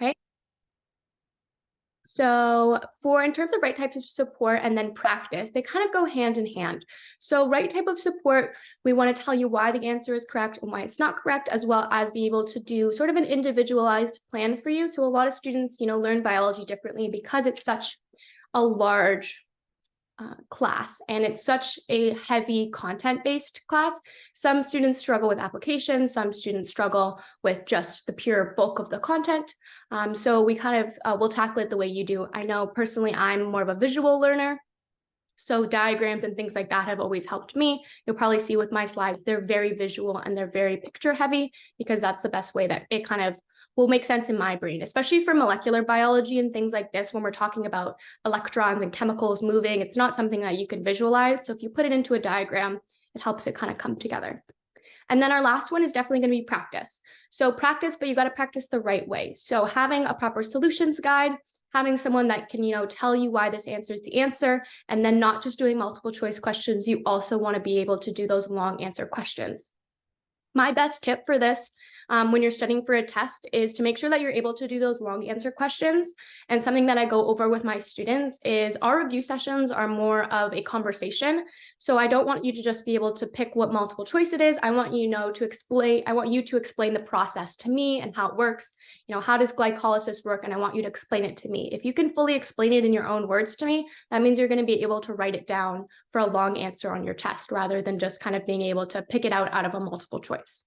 Okay. So in terms of right types of support and then practice, they kind of go hand in hand. So right type of support, we want to tell you why the answer is correct and why it's not correct, as well as be able to do sort of an individualized plan for you. So a lot of students, learn biology differently because it's such a large class and it's such a heavy content-based class. Some students struggle with applications, some students struggle with just the pure bulk of the content. So we kind of will tackle it the way you do. I know personally I'm more of a visual learner, so diagrams and things like that have always helped me. You'll probably see with my slides, they're very visual and they're very picture heavy because that's the best way that it kind of will make sense in my brain, especially for molecular biology and things like this. When we're talking about electrons and chemicals moving, it's not something that you can visualize. So if you put it into a diagram, it helps it kind of come together. And then our last one is definitely going to be practice. So practice, but you got to practice the right way. So having a proper solutions guide, having someone that can, tell you why this answer is the answer, and then not just doing multiple choice questions. You also want to be able to do those long answer questions. My best tip for this when you're studying for a test is to make sure that you're able to do those long answer questions. And something that I go over with my students is our review sessions are more of a conversation. So I don't want you to just be able to pick what multiple choice it is. I want you to explain the process to me and how it works. How does glycolysis work? And I want you to explain it to me. If you can fully explain it in your own words to me, that means you're going to be able to write it down for a long answer on your test rather than just kind of being able to pick it out of a multiple choice.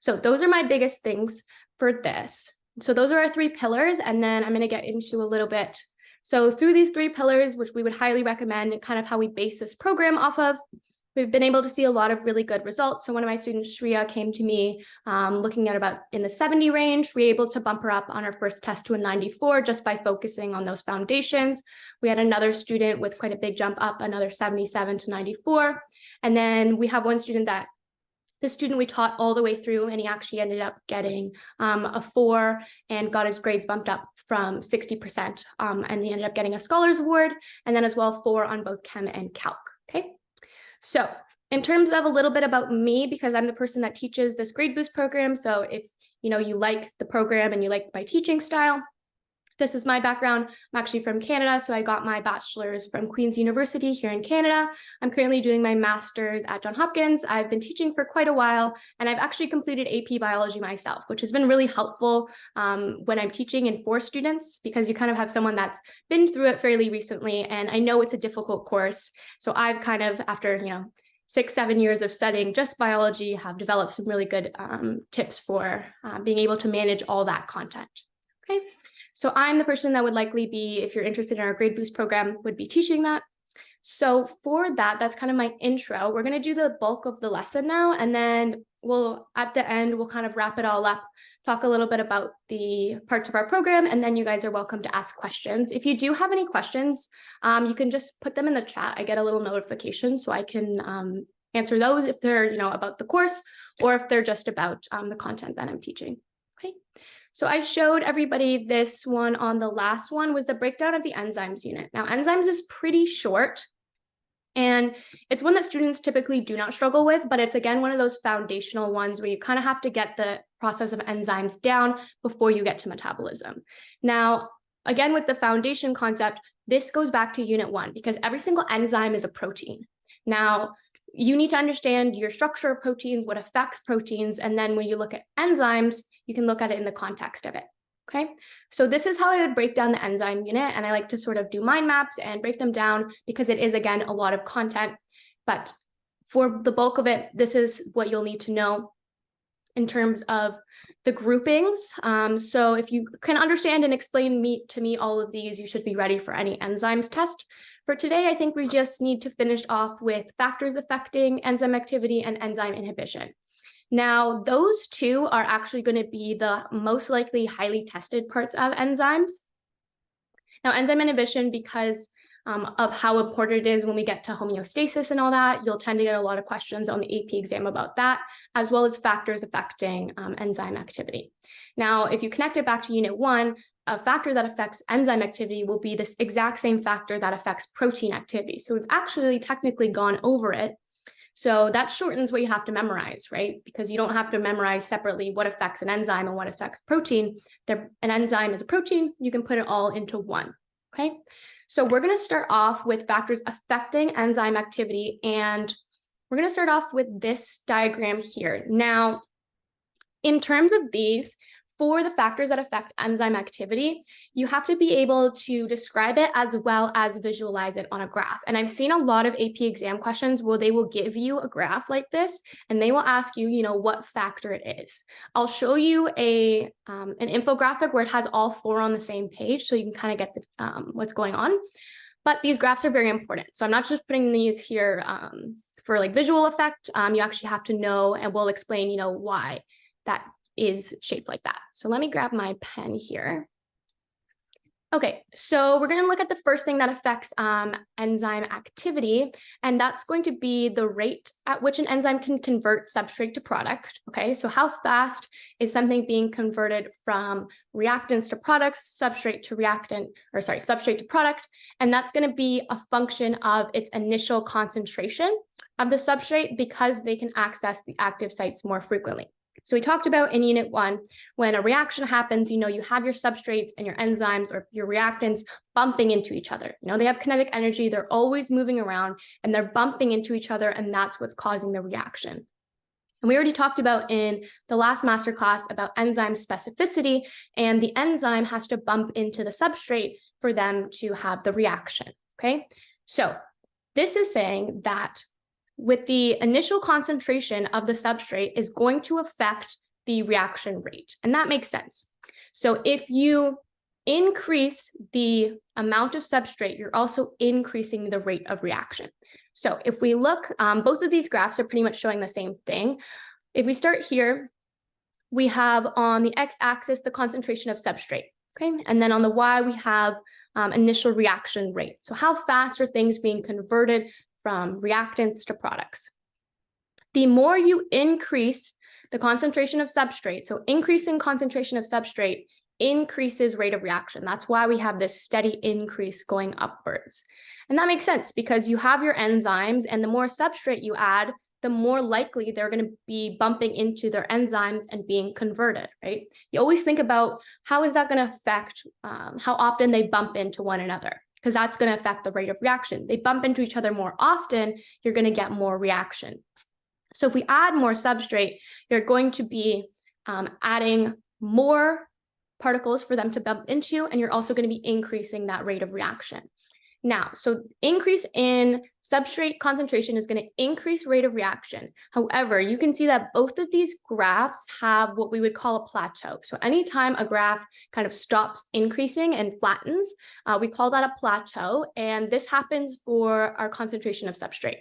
So those are my biggest things for this. So those are our 3 pillars, and then I'm going to get into a little bit. So through these 3 pillars, which we would highly recommend, kind of how we base this program off of, we've been able to see a lot of really good results. So one of my students, Shreya, came to me looking at about in the 70 range. We were able to bump her up on her first test to a 94 just by focusing on those foundations. We had another student with quite a big jump up, another 77 to 94. And then we have one student that the student we taught all the way through, and he actually ended up getting a 4 and got his grades bumped up from 60%. And he ended up getting a Scholars Award, and then as well 4 on both Chem and Calc. Okay, so in terms of a little bit about me, because I'm the person that teaches this Grade Boost program. So if you like the program and you like my teaching style, this is my background. I'm actually from Canada, so I got my bachelor's from Queen's University here in Canada. I'm currently doing my master's at Johns Hopkins. I've been teaching for quite a while, and I've actually completed AP Biology myself, which has been really helpful when I'm teaching and for students, because you kind of have someone that's been through it fairly recently, and I know it's a difficult course. So I've kind of, after 6-7 years of studying just biology, have developed some really good tips for being able to manage all that content. Okay. So I'm the person that would likely be, if you're interested in our Grade Boost program, would be teaching that. So for that, that's kind of my intro. We're going to do the bulk of the lesson now, and then at the end, we'll kind of wrap it all up, talk a little bit about the parts of our program, and then you guys are welcome to ask questions. If you do have any questions, you can just put them in the chat. I get a little notification, so I can answer those if they're, about the course, or if they're just about the content that I'm teaching. Okay. So I showed everybody this one on the last one, was the breakdown of the enzymes unit. Now, enzymes is pretty short, and it's one that students typically do not struggle with, but it's, again, one of those foundational ones where you kind of have to get the process of enzymes down before you get to metabolism. Now, again, with the foundation concept, this goes back to Unit 1, because every single enzyme is a protein. Now, you need to understand your structure of proteins, what affects proteins, and then when you look at enzymes, you can look at it in the context of it. Okay, so this is how I would break down the enzyme unit, and I like to sort of do mind maps and break them down because it is, again, a lot of content. But for the bulk of it, this is what you'll need to know in terms of the groupings. So if you can understand and explain to me all of these, you should be ready for any enzymes test. For today, I think we just need to finish off with factors affecting enzyme activity and enzyme inhibition. Now, those two are actually going to be the most likely highly tested parts of enzymes. Now, enzyme inhibition, because of how important it is when we get to homeostasis and all that, you'll tend to get a lot of questions on the AP exam about that, as well as factors affecting enzyme activity. Now, if you connect it back to Unit 1, a factor that affects enzyme activity will be this exact same factor that affects protein activity. So we've actually technically gone over it. So that shortens what you have to memorize, right? Because you don't have to memorize separately what affects an enzyme and what affects protein. An enzyme is a protein. You can put it all into one, okay? So we're going to start off with factors affecting enzyme activity, and we're going to start off with this diagram here. Now, in terms of these, for the factors that affect enzyme activity, you have to be able to describe it as well as visualize it on a graph. And I've seen a lot of AP exam questions where they will give you a graph like this, and they will ask you, what factor it is. I'll show you an infographic where it has all 4 on the same page, so you can kind of get what's going on. But these graphs are very important. So I'm not just putting these here for like visual effect. You actually have to know, and we'll explain, why that is shaped like that. So let me grab my pen here. Okay, so we're going to look at the first thing that affects enzyme activity, and that's going to be the rate at which an enzyme can convert substrate to product. Okay, so how fast is something being converted from reactants to products, substrate to product, and that's going to be a function of its initial concentration of the substrate because they can access the active sites more frequently. So we talked about in Unit 1, when a reaction happens, you have your substrates and your enzymes or your reactants bumping into each other. They have kinetic energy, they're always moving around, and they're bumping into each other, and that's what's causing the reaction. And we already talked about in the last masterclass about enzyme specificity, and the enzyme has to bump into the substrate for them to have the reaction, okay? So this is saying that with the initial concentration of the substrate is going to affect the reaction rate. And that makes sense. So if you increase the amount of substrate, you're also increasing the rate of reaction. So if we look, both of these graphs are pretty much showing the same thing. If we start here, we have on the x-axis the concentration of substrate, okay? And then on the y, we have initial reaction rate. So how fast are things being converted from reactants to products? The more you increase the concentration of substrate, so increasing concentration of substrate increases rate of reaction. That's why we have this steady increase going upwards. And that makes sense because you have your enzymes, and the more substrate you add, the more likely they're going to be bumping into their enzymes and being converted, right? You always think about how is that going to affect how often they bump into one another, because that's going to affect the rate of reaction. They bump into each other more often, you're going to get more reaction. So if we add more substrate, you're going to be adding more particles for them to bump into, and you're also going to be increasing that rate of reaction. Now, so increase in substrate concentration is going to increase rate of reaction. However, you can see that both of these graphs have what we would call a plateau. So anytime a graph kind of stops increasing and flattens, we call that a plateau. And this happens for our concentration of substrate.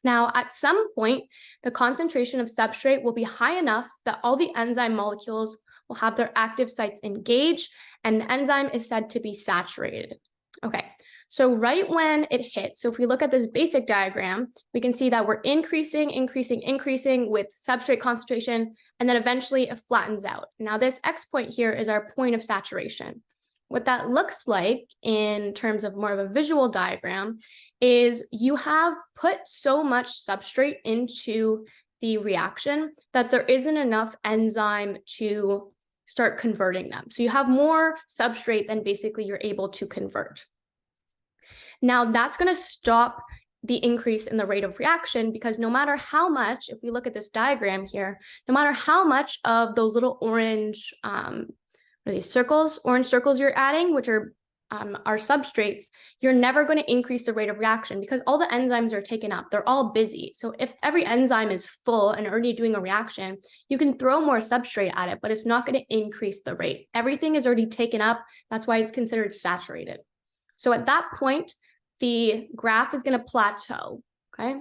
Now, at some point, the concentration of substrate will be high enough that all the enzyme molecules will have their active sites engaged, and the enzyme is said to be saturated. Okay. So right when it hits, so if we look at this basic diagram, we can see that we're increasing with substrate concentration, and then eventually it flattens out. Now this X point here is our point of saturation. What that looks like in terms of more of a visual diagram is you have put so much substrate into the reaction that there isn't enough enzyme to start converting them. So you have more substrate than basically you're able to convert. Now that's going to stop the increase in the rate of reaction, because no matter how much, if we look at this diagram here, no matter how much of those little orange, orange circles you're adding, which are substrates, you're never going to increase the rate of reaction because all the enzymes are taken up. They're all busy. So if every enzyme is full and already doing a reaction, you can throw more substrate at it, but it's not going to increase the rate. Everything is already taken up. That's why it's considered saturated. So at that point, the graph is going to plateau, okay?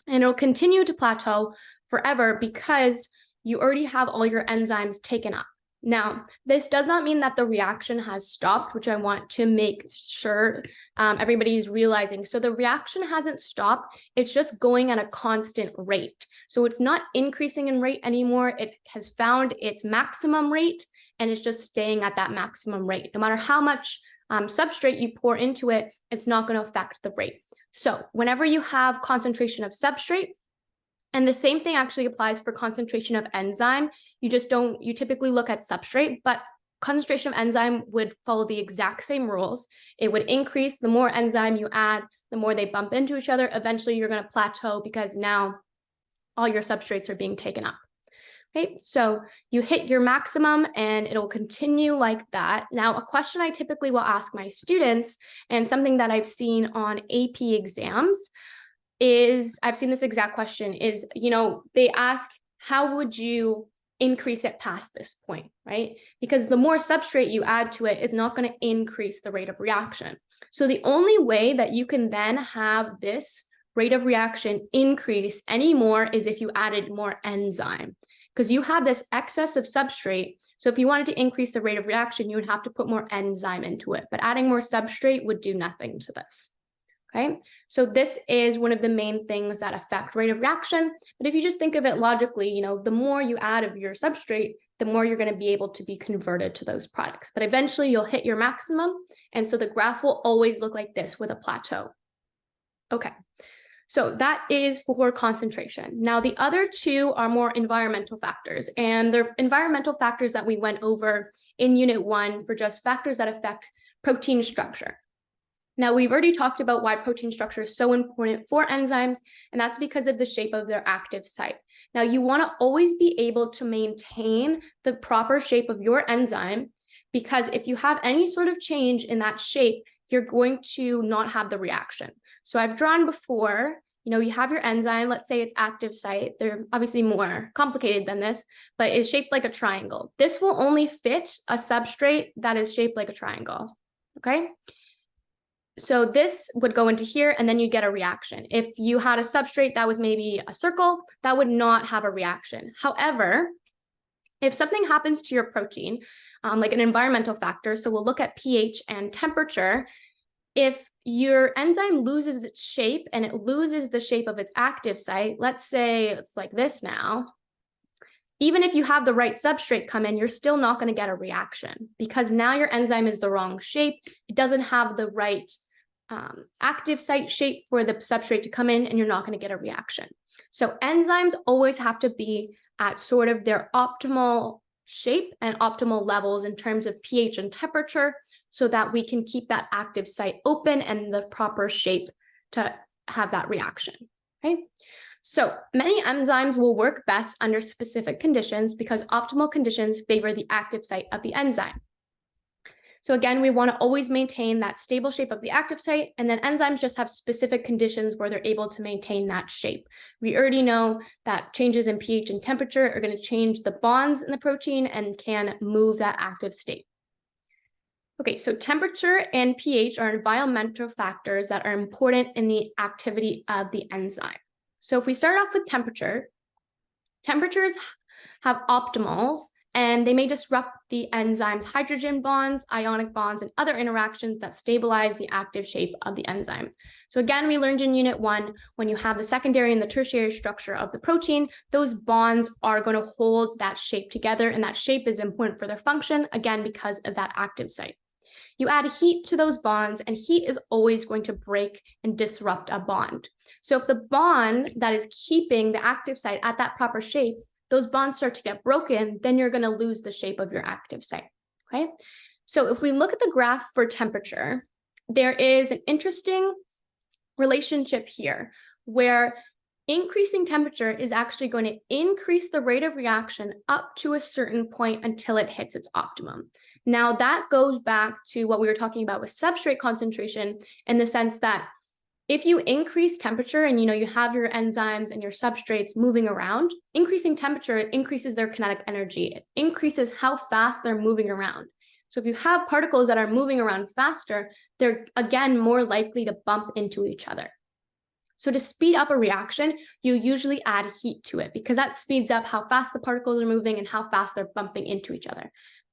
And it'll continue to plateau forever because you already have all your enzymes taken up. Now, this does not mean that the reaction has stopped, which I want to make sure everybody's realizing. So the reaction hasn't stopped. It's just going at a constant rate. So it's not increasing in rate anymore. It has found its maximum rate, and it's just staying at that maximum rate. No matter how much substrate you pour into it, it's not going to affect the rate. So whenever you have concentration of substrate, and the same thing actually applies for concentration of enzyme, you typically look at substrate, but concentration of enzyme would follow the exact same rules. It would increase the more enzyme you add, the more they bump into each other. Eventually, you're going to plateau because now all your substrates are being taken up. Okay, so you hit your maximum and it'll continue like that. Now, a question I typically will ask my students, and something that I've seen on AP exams is, I've seen this exact question is, they ask, how would you increase it past this point, right? Because the more substrate you add to it, it's not going to increase the rate of reaction. So the only way that you can then have this rate of reaction increase anymore is if you added more enzyme, because you have this excess of substrate. So if you wanted to increase the rate of reaction, you would have to put more enzyme into it, but adding more substrate would do nothing to this. Okay, so this is one of the main things that affect rate of reaction. But if you just think of it logically, the more you add of your substrate, the more you're going to be able to be converted to those products. But eventually you'll hit your maximum. And so the graph will always look like this with a plateau. Okay, so that is for concentration. Now, the other two are more environmental factors, and they're environmental factors that we went over in Unit 1 for just factors that affect protein structure. Now, we've already talked about why protein structure is so important for enzymes, and that's because of the shape of their active site. Now, you want to always be able to maintain the proper shape of your enzyme, because if you have any sort of change in that shape, you're going to not have the reaction. So I've drawn before, you have your enzyme, let's say it's active site. They're obviously more complicated than this, but it's shaped like a triangle. This will only fit a substrate that is shaped like a triangle, okay? So this would go into here, and then you get a reaction. If you had a substrate that was maybe a circle, that would not have a reaction. However, if something happens to your protein, like an environmental factor, so we'll look at pH and temperature, if your enzyme loses its shape and it loses the shape of its active site, let's say it's like this now, even if you have the right substrate come in, you're still not going to get a reaction, because now your enzyme is the wrong shape. It doesn't have the right active site shape for the substrate to come in, and you're not going to get a reaction. So enzymes always have to be at sort of their optimal shape and optimal levels in terms of pH and temperature, so that we can keep that active site open and the proper shape to have that reaction. Okay. So many enzymes will work best under specific conditions because optimal conditions favor the active site of the enzyme. So again, we want to always maintain that stable shape of the active site, and then enzymes just have specific conditions where they're able to maintain that shape. We already know that changes in pH and temperature are going to change the bonds in the protein and can move that active state. Okay, so temperature and pH are environmental factors that are important in the activity of the enzyme. So if we start off with temperature, temperatures have optimals, and they may disrupt the enzyme's hydrogen bonds, ionic bonds, and other interactions that stabilize the active shape of the enzyme. So again, we learned in Unit 1, when you have the secondary and the tertiary structure of the protein, those bonds are going to hold that shape together, and that shape is important for their function, again, because of that active site. You add heat to those bonds, and heat is always going to break and disrupt a bond. So if the bond that is keeping the active site at that proper shape, those bonds start to get broken, then you're going to lose the shape of your active site. Okay. So if we look at the graph for temperature, there is an interesting relationship here where increasing temperature is actually going to increase the rate of reaction up to a certain point until it hits its optimum. Now that goes back to what we were talking about with substrate concentration, in the sense that if you increase temperature and you have your enzymes and your substrates moving around, increasing temperature increases their kinetic energy. It increases how fast they're moving around. So if you have particles that are moving around faster, they're again more likely to bump into each other. So to speed up a reaction, you usually add heat to it, because that speeds up how fast the particles are moving and how fast they're bumping into each other.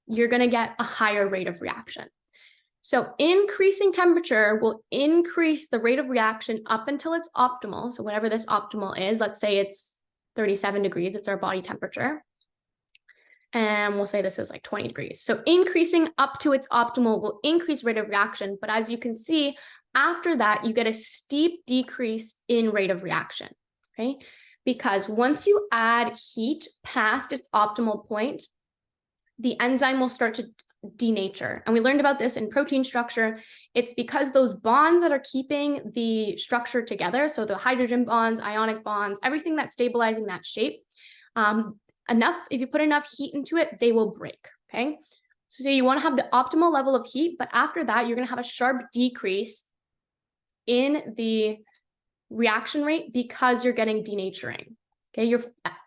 You're going to get a higher rate of reaction. So increasing temperature will increase the rate of reaction up until it's optimal. So whatever this optimal is, let's say it's 37 degrees, it's our body temperature. And we'll say this is like 20 degrees. So increasing up to its optimal will increase rate of reaction. But as you can see, After that, you get a steep decrease in rate of reaction, okay? Because once you add heat past its optimal point, the enzyme will start to denature. And we learned about this in protein structure. It's because those bonds that are keeping the structure together, so the hydrogen bonds, ionic bonds, everything that's stabilizing that shape, if you put enough heat into it, they will break, okay? So you want to have the optimal level of heat, but after that, you're going to have a sharp decrease in the reaction rate because you're getting denaturing. Okay,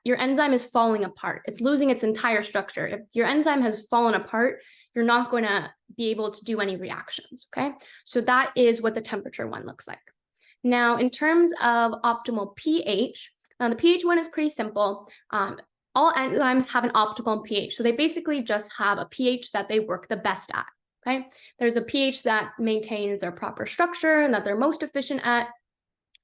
your enzyme is falling apart. It's losing its entire structure. If your enzyme has fallen apart, you're not going to be able to do any reactions, okay? So that is what the temperature one looks like. Now, in terms of optimal pH, the pH one is pretty simple. All enzymes have an optimal pH. So they basically just have a pH that they work the best at, okay? There's a pH that maintains their proper structure and that they're most efficient at.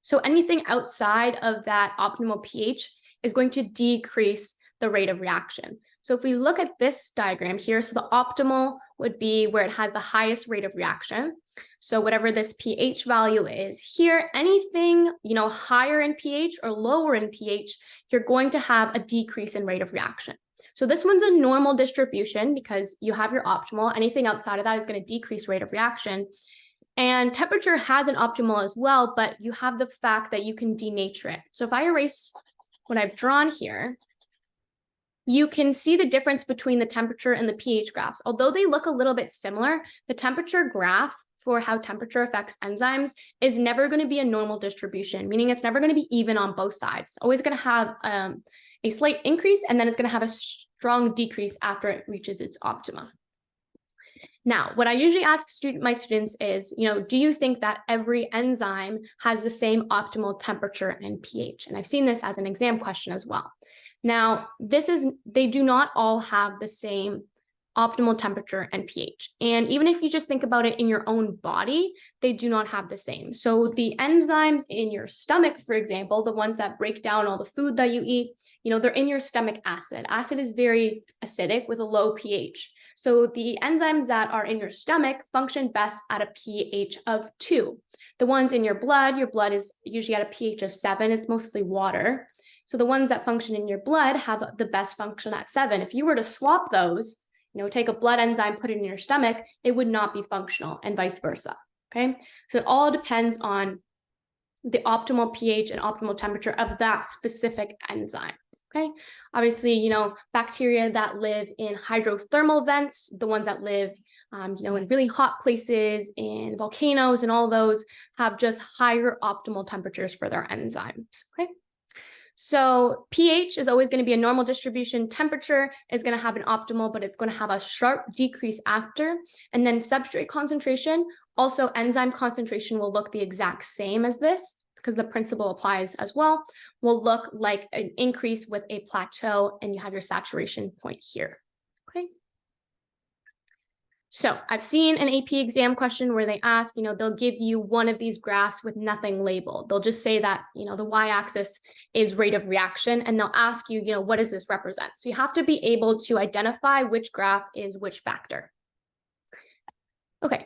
So anything outside of that optimal pH is going to decrease the rate of reaction. So if we look at this diagram here, so the optimal would be where it has the highest rate of reaction. So whatever this pH value is here, anything, higher in pH or lower in pH, you're going to have a decrease in rate of reaction. So this one's a normal distribution because you have your optimal. Anything outside of that is going to decrease rate of reaction. And temperature has an optimal as well, but you have the fact that you can denature it. So if I erase what I've drawn here, you can see the difference between the temperature and the pH graphs. Although they look a little bit similar, the temperature graph for how temperature affects enzymes is never going to be a normal distribution, meaning it's never going to be even on both sides. It's always going to have a slight increase, and then it's going to have a strong decrease after it reaches its optima. Now, what I usually ask my students is, do you think that every enzyme has the same optimal temperature and pH? And I've seen this as an exam question as well. Now, they do not all have the same optimal temperature and pH. And even if you just think about it in your own body, they do not have the same. So the enzymes in your stomach, for example, the ones that break down all the food that you eat, they're in your stomach acid. Acid is very acidic with a low pH. So the enzymes that are in your stomach function best at a pH of 2. The ones in your blood is usually at a pH of 7. It's mostly water. So the ones that function in your blood have the best function at 7. If you were to swap those, take a blood enzyme, put it in your stomach, it would not be functional, and vice versa, okay? So it all depends on the optimal pH and optimal temperature of that specific enzyme, okay? Obviously, bacteria that live in hydrothermal vents, the ones that live, in really hot places, in volcanoes and all those, have just higher optimal temperatures for their enzymes, okay? So pH is always going to be a normal distribution. Temperature is going to have an optimal, but it's going to have a sharp decrease after. And then substrate concentration, also enzyme concentration will look the exact same as this because the principle applies as well, will look like an increase with a plateau, and you have your saturation point here, okay? So I've seen an AP exam question where they ask, they'll give you one of these graphs with nothing labeled. They'll just say that, the y-axis is rate of reaction, and they'll ask you, what does this represent? So you have to be able to identify which graph is which factor. Okay,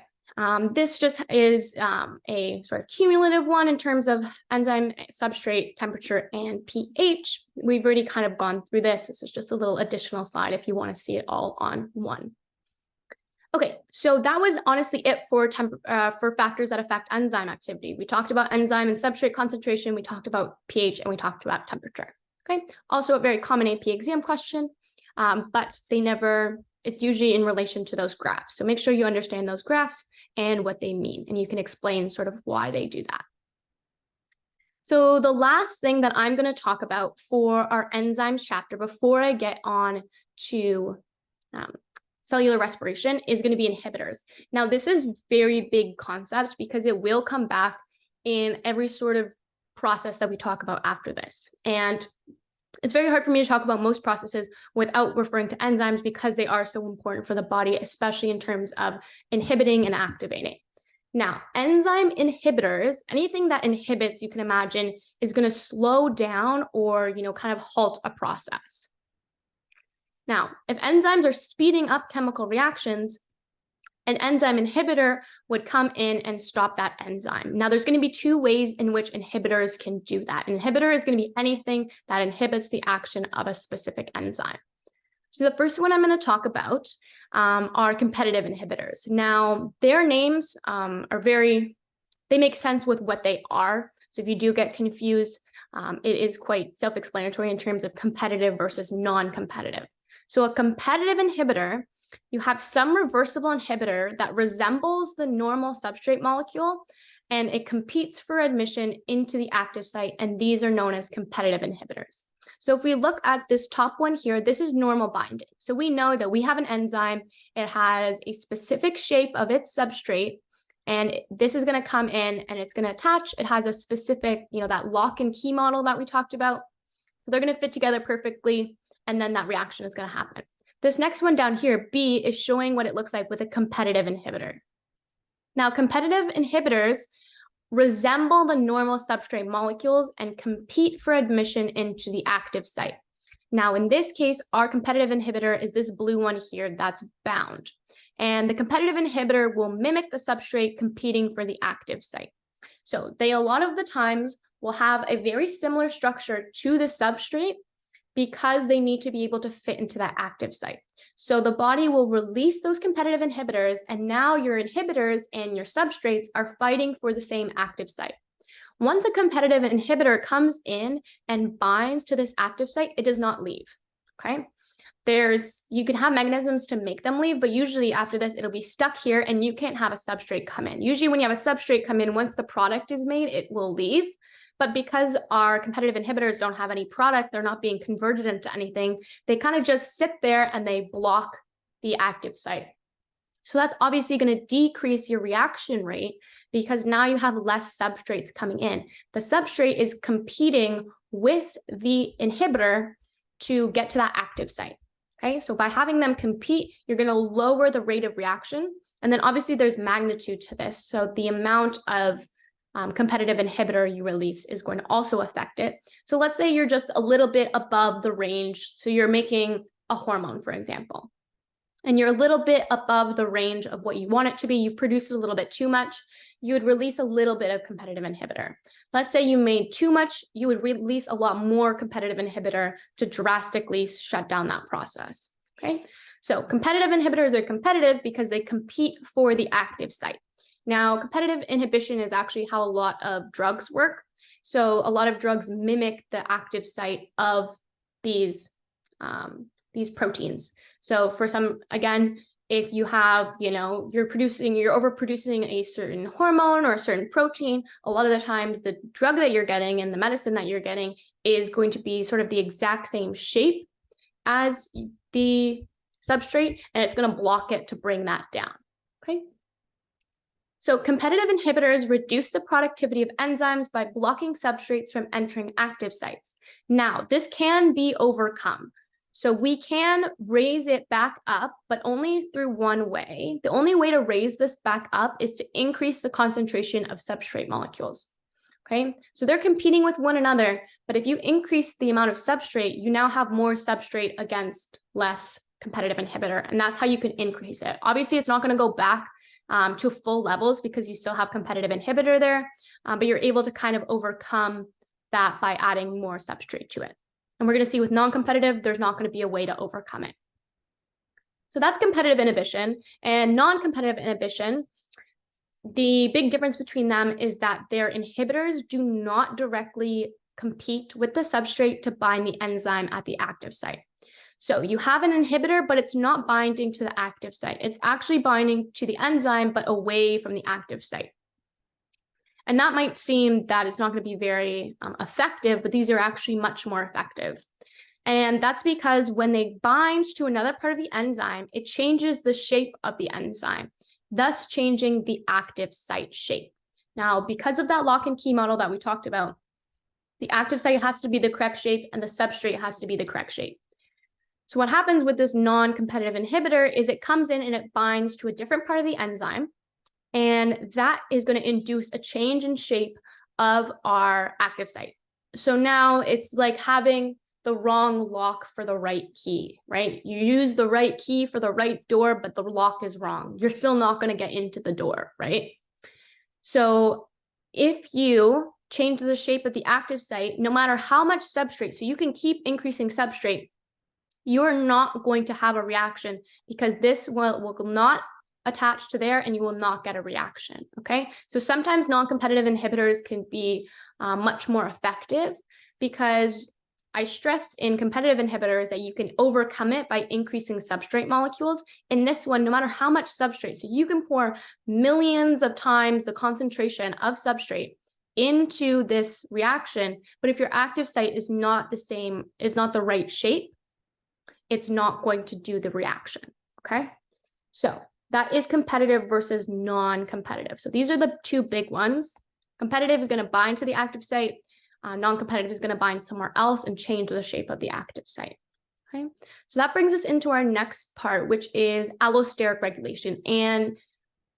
this just is a sort of cumulative one in terms of enzyme, substrate, temperature, and pH. We've already kind of gone through this. This is just a little additional slide if you want to see it all on one. Okay, so that was honestly it for factors that affect enzyme activity. We talked about enzyme and substrate concentration, we talked about pH, and we talked about temperature. Okay, also a very common AP exam question, but it's usually in relation to those graphs. So make sure you understand those graphs and what they mean, and you can explain sort of why they do that. So the last thing that I'm going to talk about for our enzymes chapter before I get on to cellular respiration is going to be inhibitors. Now, this is very big concept because it will come back in every sort of process that we talk about after this. And it's very hard for me to talk about most processes without referring to enzymes because they are so important for the body, especially in terms of inhibiting and activating. Now, enzyme inhibitors, anything that inhibits, you can imagine, is going to slow down or, kind of halt a process. Now, if enzymes are speeding up chemical reactions, An enzyme inhibitor would come in and stop that enzyme. Now, there's going to be two ways in which inhibitors can do that. An inhibitor is going to be anything that inhibits the action of a specific enzyme. So the first one I'm going to talk about are competitive inhibitors. Now, their names they make sense with what they are. So if you do get confused, it is quite self-explanatory in terms of competitive versus non-competitive. So a competitive inhibitor, you have some reversible inhibitor that resembles the normal substrate molecule, and it competes for admission into the active site, and these are known as competitive inhibitors. So if we look at this top one here, this is normal binding. So we know that we have an enzyme, it has a specific shape of its substrate, and this is going to come in and it's going to attach. It has a specific, that lock and key model that we talked about. So they're going to fit together perfectly, and then that reaction is going to happen. This next one down here, B, is showing what it looks like with a competitive inhibitor. Now, competitive inhibitors resemble the normal substrate molecules and compete for admission into the active site. Now, in this case, our competitive inhibitor is this blue one here that's bound. And the competitive inhibitor will mimic the substrate competing for the active site. So they, a lot of the times, will have a very similar structure to the substrate because they need to be able to fit into that active site. So the body will release those competitive inhibitors, and now your inhibitors and your substrates are fighting for the same active site. Once a competitive inhibitor comes in and binds to this active site, it does not leave, okay? You can have mechanisms to make them leave, but usually after this, it'll be stuck here and you can't have a substrate come in. Usually when you have a substrate come in, once the product is made, it will leave. But because our competitive inhibitors don't have any product, they're not being converted into anything, they kind of just sit there and they block the active site. So that's obviously going to decrease your reaction rate because now you have less substrates coming in. The substrate is competing with the inhibitor to get to that active site. Okay, so by having them compete, you're going to lower the rate of reaction. And then obviously there's magnitude to this. So the amount of competitive inhibitor you release is going to also affect it. So let's say you're just a little bit above the range. So you're making a hormone, for example, and you're a little bit above the range of what you want it to be. You've produced a little bit too much. You would release a little bit of competitive inhibitor. Let's say you made too much, you would release a lot more competitive inhibitor to drastically shut down that process. Okay, so competitive inhibitors are competitive because they compete for the active site. Now, competitive inhibition is actually how a lot of drugs work. So a lot of drugs mimic the active site of these proteins. So for some, again, if you have, you're overproducing a certain hormone or a certain protein, a lot of the times the drug that you're getting and the medicine that you're getting is going to be sort of the exact same shape as the substrate, and it's going to block it to bring that down. Okay. So competitive inhibitors reduce the productivity of enzymes by blocking substrates from entering active sites. Now, this can be overcome. So we can raise it back up, but only through one way. The only way to raise this back up is to increase the concentration of substrate molecules. Okay, so they're competing with one another, but if you increase the amount of substrate, you now have more substrate against less competitive inhibitor, and that's how you can increase it. Obviously, it's not going to go back to full levels because you still have competitive inhibitor there, but you're able to kind of overcome that by adding more substrate to it. And we're going to see with non-competitive, there's not going to be a way to overcome it. So that's competitive inhibition. And non-competitive inhibition, the big difference between them is that their inhibitors do not directly compete with the substrate to bind the enzyme at the active site. So you have an inhibitor, but it's not binding to the active site. It's actually binding to the enzyme, but away from the active site. And that might seem that it's not going to be very effective, but these are actually much more effective. And that's because when they bind to another part of the enzyme, it changes the shape of the enzyme, thus changing the active site shape. Now, because of that lock and key model that we talked about, the active site has to be the correct shape and the substrate has to be the correct shape. So what happens with this non-competitive inhibitor is it comes in and it binds to a different part of the enzyme, and that is going to induce a change in shape of our active site. So now it's like having the wrong lock for the right key, right? You use the right key for the right door, but the lock is wrong. You're still not going to get into the door, right? So if you change the shape of the active site, no matter how much substrate, so you can keep increasing substrate, you're not going to have a reaction because this will not attach to there and you will not get a reaction, okay? So sometimes non-competitive inhibitors can be much more effective because I stressed in competitive inhibitors that you can overcome it by increasing substrate molecules. In this one, no matter how much substrate, so you can pour millions of times the concentration of substrate into this reaction, but if your active site is not the same, it's not the right shape, it's not going to do the reaction, okay? So that is competitive versus non-competitive. So these are the two big ones. Competitive is going to bind to the active site. Non-competitive is going to bind somewhere else and change the shape of the active site. Okay, so that brings us into our next part, which is allosteric regulation. And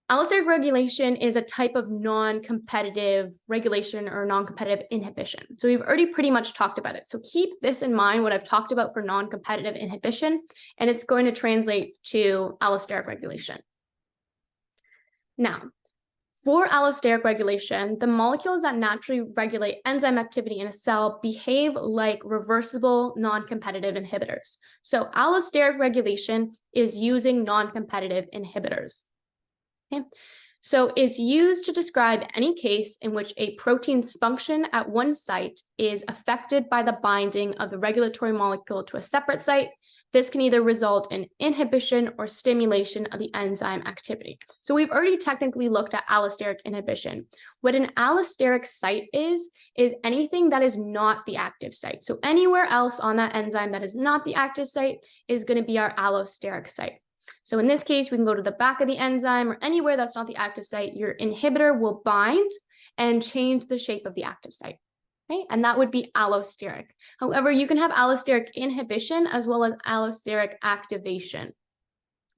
allosteric regulation is a type of non-competitive regulation or non-competitive inhibition. So we've already pretty much talked about it. So keep this in mind, what I've talked about for non-competitive inhibition, and it's going to translate to allosteric regulation. Now, for allosteric regulation, the molecules that naturally regulate enzyme activity in a cell behave like reversible non-competitive inhibitors. So allosteric regulation is using non-competitive inhibitors. Okay. So it's used to describe any case in which a protein's function at one site is affected by the binding of the regulatory molecule to a separate site. This can either result in inhibition or stimulation of the enzyme activity. So we've already technically looked at allosteric inhibition. What an allosteric site is anything that is not the active site. So anywhere else on that enzyme that is not the active site is going to be our allosteric site. So in this case, we can go to the back of the enzyme or anywhere that's not the active site, your inhibitor will bind and change the shape of the active site. Okay? And that would be allosteric. However, you can have allosteric inhibition as well as allosteric activation.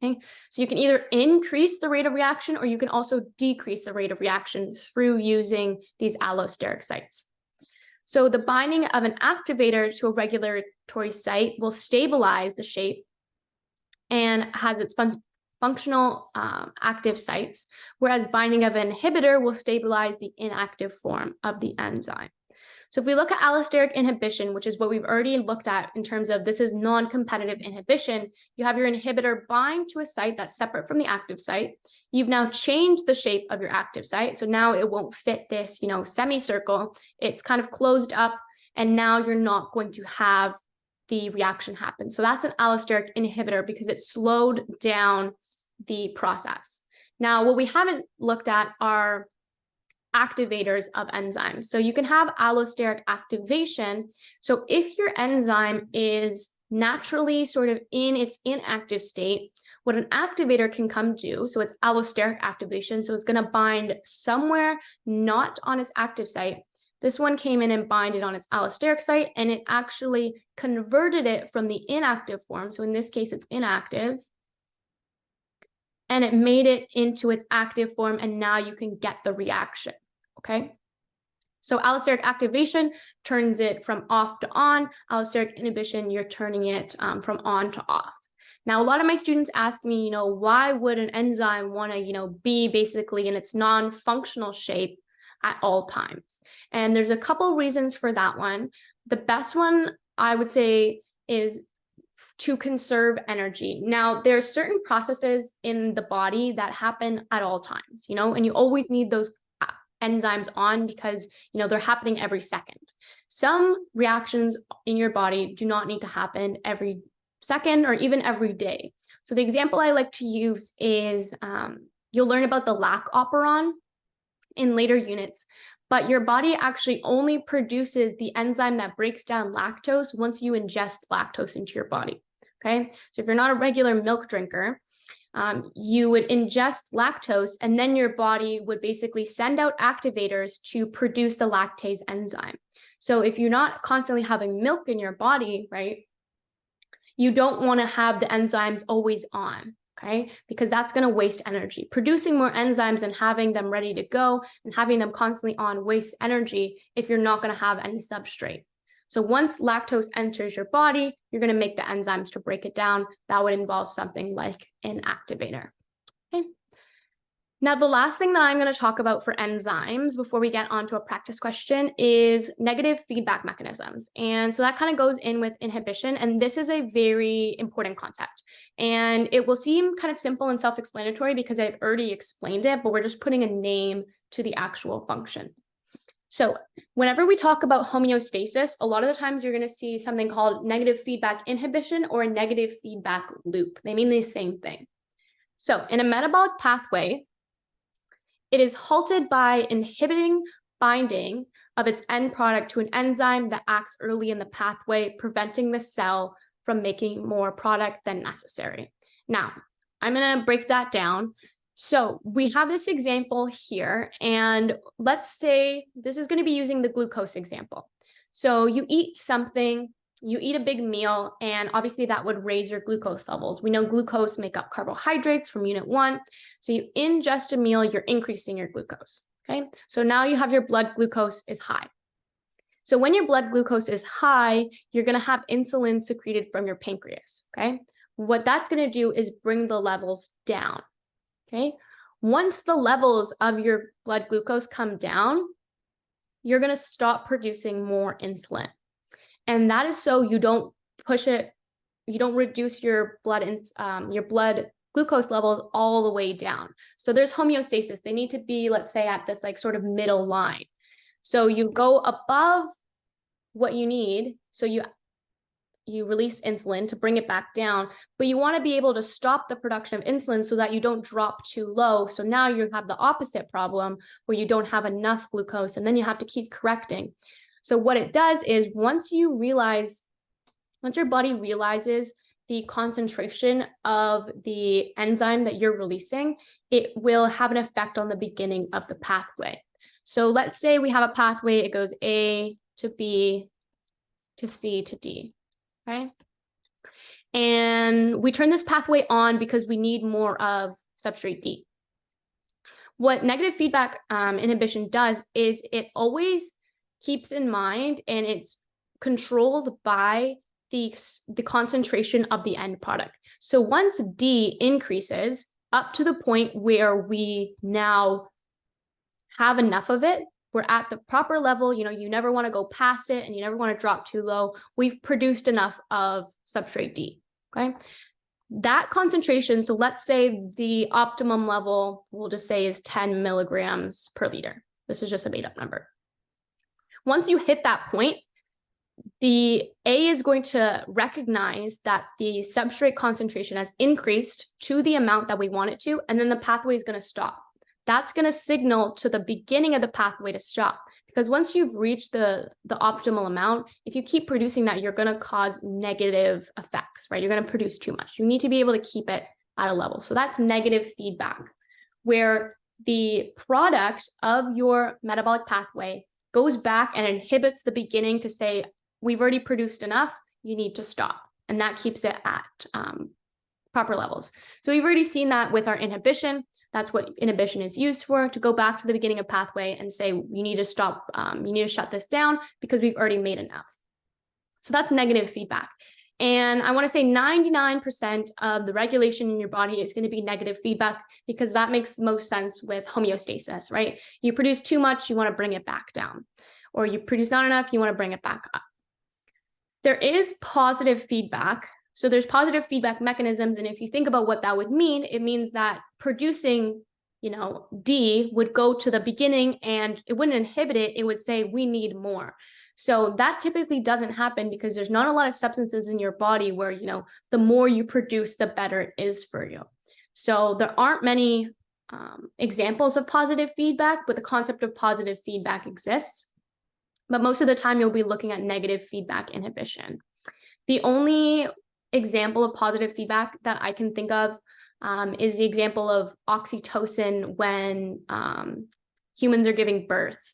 Okay? So you can either increase the rate of reaction or you can also decrease the rate of reaction through using these allosteric sites. So the binding of an activator to a regulatory site will stabilize the shape and has its functional active sites, whereas binding of an inhibitor will stabilize the inactive form of the enzyme. So if we look at allosteric inhibition, which is what we've already looked at in terms of this is non-competitive inhibition, you have your inhibitor bind to a site that's separate from the active site. You've now changed the shape of your active site. So now it won't fit this, semicircle. It's kind of closed up, and now you're not going to have the reaction happen. So that's an allosteric inhibitor because it slowed down the process. Now, what we haven't looked at are activators of enzymes. So you can have allosteric activation. So if your enzyme is naturally sort of in its inactive state, what an activator can come do, so it's allosteric activation, so it's going to bind somewhere not on its active site. This one came in and binded on its allosteric site, and it actually converted it from the inactive form. So in this case, it's inactive. And it made it into its active form, and now you can get the reaction, okay? So allosteric activation turns it from off to on. Allosteric inhibition, you're turning it from on to off. Now, a lot of my students ask me, why would an enzyme want to, be basically in its non-functional shape at all times? And there's a couple reasons for that one. The best one, I would say, is to conserve energy. Now, there are certain processes in the body that happen at all times, and you always need those enzymes on because, they're happening every second. Some reactions in your body do not need to happen every second or even every day. So the example I like to use is you'll learn about the lac operon in later units, but your body actually only produces the enzyme that breaks down lactose once you ingest lactose into your body, okay? So if you're not a regular milk drinker, you would ingest lactose, and then your body would basically send out activators to produce the lactase enzyme. So if you're not constantly having milk in your body, right, you don't want to have the enzymes always on. Okay, because that's going to waste energy. Producing more enzymes and having them ready to go and having them constantly on wastes energy if you're not going to have any substrate. So once lactose enters your body, you're going to make the enzymes to break it down. That would involve something like an activator. Okay. Now, the last thing that I'm going to talk about for enzymes before we get onto a practice question is negative feedback mechanisms. And so that kind of goes in with inhibition. And this is a very important concept. And it will seem kind of simple and self-explanatory because I've already explained it, but we're just putting a name to the actual function. So whenever we talk about homeostasis, a lot of the times you're going to see something called negative feedback inhibition or a negative feedback loop. They mean the same thing. So in a metabolic pathway, it is halted by inhibiting binding of its end product to an enzyme that acts early in the pathway, preventing the cell from making more product than necessary. Now, I'm going to break that down. So we have this example here, and let's say this is going to be using the glucose example. So you eat something, you eat a big meal, and obviously that would raise your glucose levels. We know glucose make up carbohydrates from unit 1. So you ingest a meal, you're increasing your glucose, okay? So now you have your blood glucose is high. So when your blood glucose is high, you're gonna have insulin secreted from your pancreas, okay? What that's gonna do is bring the levels down, okay? Once the levels of your blood glucose come down, you're gonna stop producing more insulin. And that is so you don't push it, you don't reduce your blood glucose levels all the way down. So there's homeostasis. They need to be, let's say, at this like sort of middle line. So you go above what you need. So you release insulin to bring it back down, but you want to be able to stop the production of insulin so that you don't drop too low. So now you have the opposite problem where you don't have enough glucose and then you have to keep correcting. So what it does is once your body realizes the concentration of the enzyme that you're releasing, it will have an effect on the beginning of the pathway. So let's say we have a pathway, it goes A to B to C to D, okay? And we turn this pathway on because we need more of substrate D. What negative feedback inhibition does is it always keeps in mind, and it's controlled by the concentration of the end product. So once D increases up to the point where we now have enough of it, we're at the proper level, you never want to go past it and you never want to drop too low. We've produced enough of substrate D, okay? That concentration, so let's say the optimum level, we'll just say is 10 milligrams per liter. This is just a made up number. Once you hit that point, the A is going to recognize that the substrate concentration has increased to the amount that we want it to, and then the pathway is going to stop. That's going to signal to the beginning of the pathway to stop, because once you've reached the optimal amount, if you keep producing that, you're going to cause negative effects, right? You're going to produce too much. You need to be able to keep it at a level. So that's negative feedback, where the product of your metabolic pathway goes back and inhibits the beginning to say, we've already produced enough, you need to stop. And that keeps it at proper levels. So we've already seen that with our inhibition. That's what inhibition is used for, to go back to the beginning of pathway and say, you need to stop, you need to shut this down because we've already made enough. So that's negative feedback. And I want to say 99% of the regulation in your body is going to be negative feedback, because that makes most sense with homeostasis, right? You produce too much, you want to bring it back down. Or you produce not enough, you want to bring it back up. There is positive feedback. So there's positive feedback mechanisms. And if you think about what that would mean, it means that producing, D would go to the beginning and it wouldn't inhibit it. It would say, we need more. So that typically doesn't happen because there's not a lot of substances in your body where, the more you produce, the better it is for you. So there aren't many examples of positive feedback, but the concept of positive feedback exists. But most of the time, you'll be looking at negative feedback inhibition. The only example of positive feedback that I can think of is the example of oxytocin when humans are giving birth.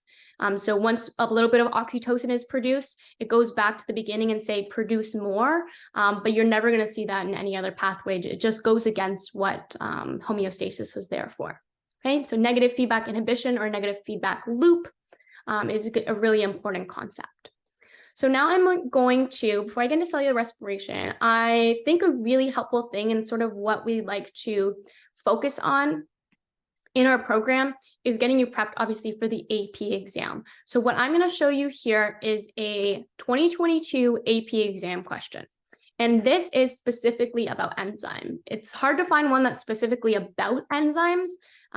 So once a little bit of oxytocin is produced, it goes back to the beginning and say, produce more, but you're never going to see that in any other pathway. It just goes against what homeostasis is there for. Okay, so negative feedback inhibition or negative feedback loop is a really important concept. So now I'm going to, before I get into cellular respiration, I think a really helpful thing and sort of what we like to focus on in our program is getting you prepped, obviously, for the AP exam. So what I'm going to show you here is a 2022 AP exam question. And this is specifically about enzyme. It's hard to find one that's specifically about enzymes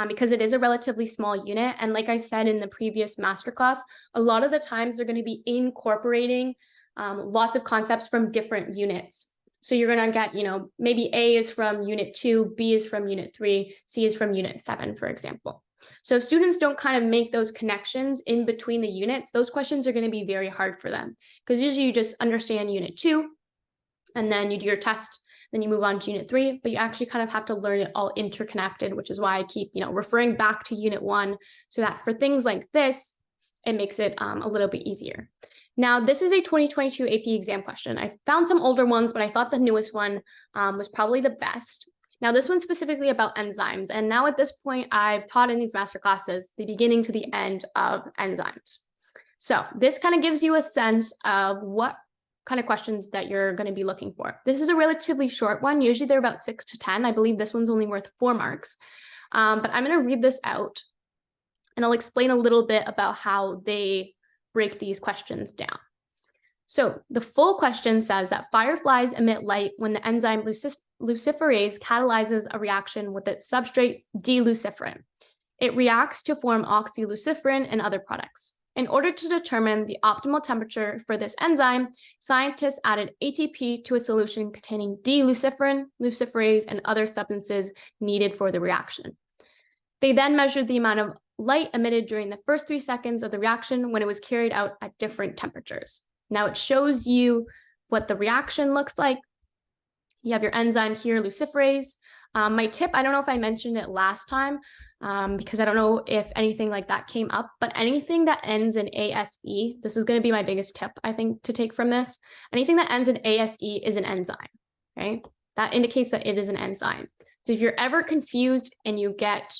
because it is a relatively small unit. And like I said in the previous masterclass, a lot of the times they're going to be incorporating lots of concepts from different units. So you're going to get, maybe A is from unit 2, B is from unit 3, C is from unit 7, for example. So if students don't kind of make those connections in between the units, those questions are going to be very hard for them because usually you just understand unit 2 and then you do your test, then you move on to unit 3, but you actually kind of have to learn it all interconnected, which is why I keep, referring back to unit 1 so that for things like this, it makes it a little bit easier. Now, this is a 2022 AP exam question. I found some older ones, but I thought the newest one was probably the best. Now, this one's specifically about enzymes. And now at this point, I've taught in these master classes, the beginning to the end of enzymes. So this kind of gives you a sense of what kind of questions that you're going to be looking for. This is a relatively short one. Usually they're about 6 to 10. I believe this one's only worth 4 marks. But I'm going to read this out and I'll explain a little bit about how they break these questions down. So the full question says that fireflies emit light when the enzyme luciferase catalyzes a reaction with its substrate D-luciferin. It reacts to form oxyluciferin and other products. In order to determine the optimal temperature for this enzyme, scientists added ATP to a solution containing D-luciferin, luciferase, and other substances needed for the reaction. They then measured the amount of light emitted during the first 3 seconds of the reaction when it was carried out at different temperatures. Now it shows you what the reaction looks like. You have your enzyme here, luciferase. My tip, I don't know if I mentioned it last time because I don't know if anything like that came up, but anything that ends in ASE, this is going to be my biggest tip, I think, to take from this. Anything that ends in ASE is an enzyme, okay? That indicates that it is an enzyme. So if you're ever confused and you get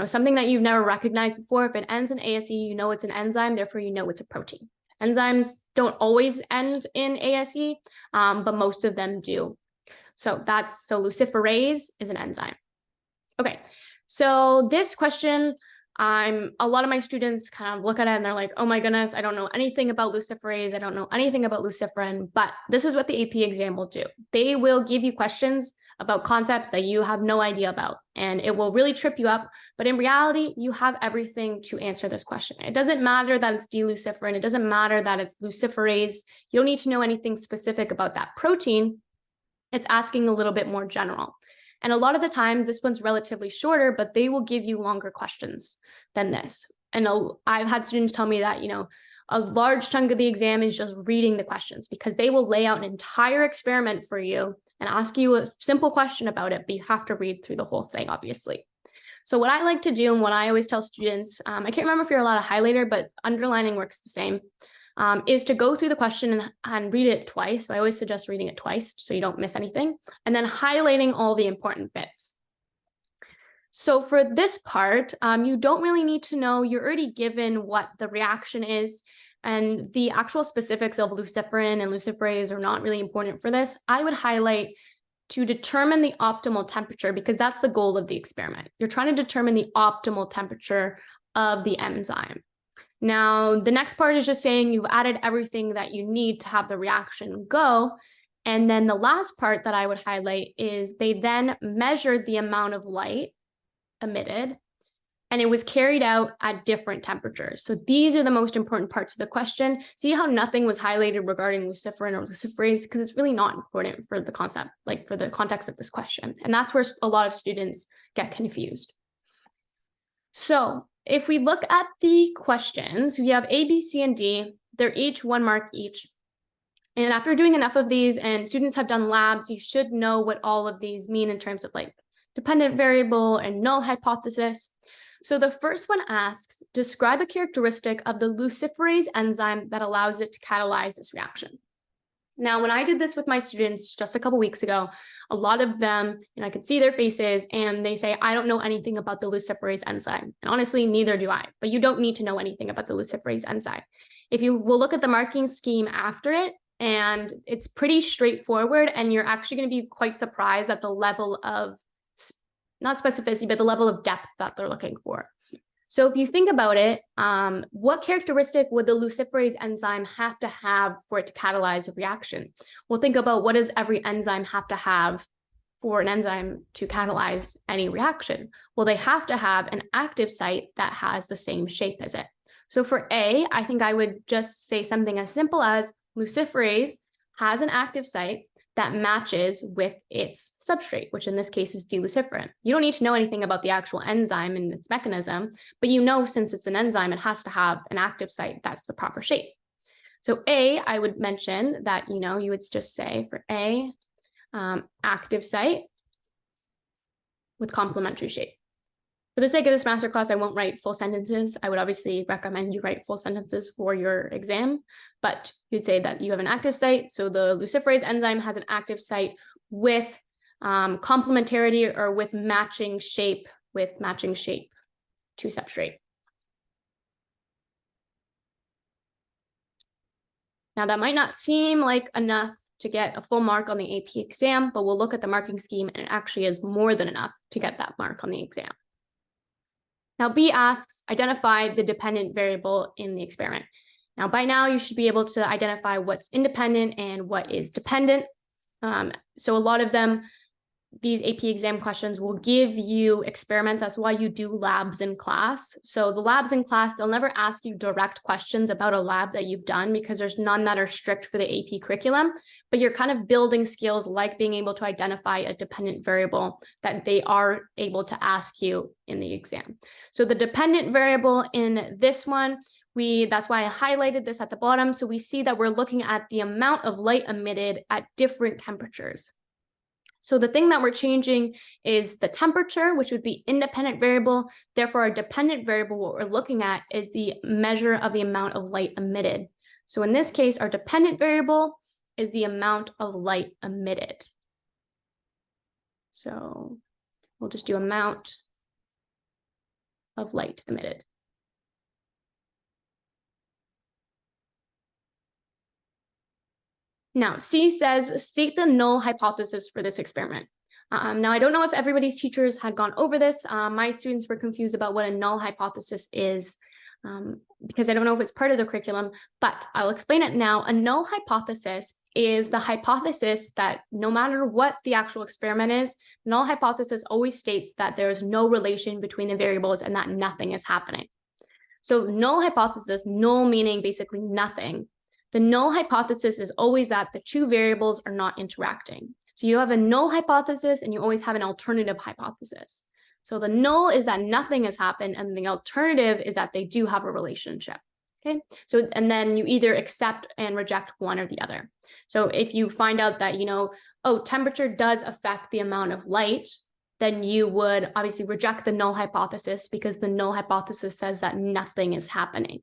something that you've never recognized before, if it ends in ASE, you know it's an enzyme, therefore you know it's a protein. Enzymes don't always end in ASE, but most of them do. So luciferase is an enzyme. Okay, so this question, a lot of my students kind of look at it and they're like, oh my goodness, I don't know anything about luciferase. I don't know anything about luciferin, but this is what the AP exam will do. They will give you questions about concepts that you have no idea about, and it will really trip you up. But in reality, you have everything to answer this question. It doesn't matter that it's D-luciferin. It doesn't matter that it's luciferase. You don't need to know anything specific about that protein. It's asking a little bit more general. And a lot of the times, this one's relatively shorter, but they will give you longer questions than this. And I've had students tell me that, a large chunk of the exam is just reading the questions because they will lay out an entire experiment for you and ask you a simple question about it, but you have to read through the whole thing, obviously. So what I like to do and what I always tell students, I can't remember if you're allowed a highlighter, but underlining works the same, is to go through the question and read it twice. So I always suggest reading it twice so you don't miss anything, and then highlighting all the important bits. So for this part, you don't really need to know, you're already given what the reaction is, and the actual specifics of luciferin and luciferase are not really important for this. I would highlight to determine the optimal temperature because that's the goal of the experiment. You're trying to determine the optimal temperature of the enzyme. Now, the next part is just saying you've added everything that you need to have the reaction go. And then the last part that I would highlight is they then measured the amount of light emitted, and it was carried out at different temperatures. So these are the most important parts of the question. See how nothing was highlighted regarding luciferin or luciferase because it's really not important for the concept, like for the context of this question. And that's where a lot of students get confused. So if we look at the questions, we have A, B, C, and D. They're each 1 mark each. And after doing enough of these and students have done labs, you should know what all of these mean in terms of like dependent variable and null hypothesis. So the first one asks, describe a characteristic of the luciferase enzyme that allows it to catalyze this reaction. Now, when I did this with my students just a couple weeks ago, a lot of them, I could see their faces and they say, I don't know anything about the luciferase enzyme. And honestly, neither do I, but you don't need to know anything about the luciferase enzyme. If you will look at the marking scheme after it, and it's pretty straightforward, and you're actually going to be quite surprised at the level of, not specificity, but the level of depth that they're looking for. So if you think about it, what characteristic would the luciferase enzyme have to have for it to catalyze a reaction? Well, think about, what does every enzyme have to have for an enzyme to catalyze any reaction? Well, they have to have an active site that has the same shape as it. So for A, I think I would just say something as simple as luciferase has an active site that matches with its substrate, which in this case is D-luciferin. You don't need to know anything about the actual enzyme and its mechanism, but you know, since it's an enzyme, it has to have an active site that's the proper shape. So A, I would mention that, you would just say for A, active site with complementary shape. For the sake of this masterclass, I won't write full sentences. I would obviously recommend you write full sentences for your exam, but you'd say that you have an active site. So the luciferase enzyme has an active site with complementarity, or with matching shape to substrate. Now that might not seem like enough to get a full mark on the AP exam, but we'll look at the marking scheme, and it actually is more than enough to get that mark on the exam. Now, B asks, identify the dependent variable in the experiment. Now, by now, you should be able to identify what's independent and what is dependent. So a lot of them, these AP exam questions will give you experiments. That's why you do labs in class. So the labs in class, they'll never ask you direct questions about a lab that you've done, because there's none that are strict for the AP curriculum, but you're kind of building skills like being able to identify a dependent variable that they are able to ask you in the exam. So the dependent variable in this one, that's why I highlighted this at the bottom. So we see that we're looking at the amount of light emitted at different temperatures. So the thing that we're changing is the temperature, which would be independent variable. Therefore, our dependent variable, what we're looking at is the measure of the amount of light emitted. So in this case, our dependent variable is the amount of light emitted. So we'll just do amount of light emitted. Now, C says, state the null hypothesis for this experiment. Now, I don't know if everybody's teachers had gone over this. My students were confused about what a null hypothesis is, because I don't know if it's part of the curriculum, but I'll explain it now. A null hypothesis is the hypothesis that no matter what the actual experiment is, null hypothesis always states that there is no relation between the variables and that nothing is happening. So null hypothesis, null meaning basically nothing. The null hypothesis is always that the two variables are not interacting. So you have a null hypothesis and you always have an alternative hypothesis. So the null is that nothing has happened, and the alternative is that they do have a relationship. Okay, so and then you either accept and reject one or the other. So if you find out that, oh, temperature does affect the amount of light, then you would obviously reject the null hypothesis, because the null hypothesis says that nothing is happening.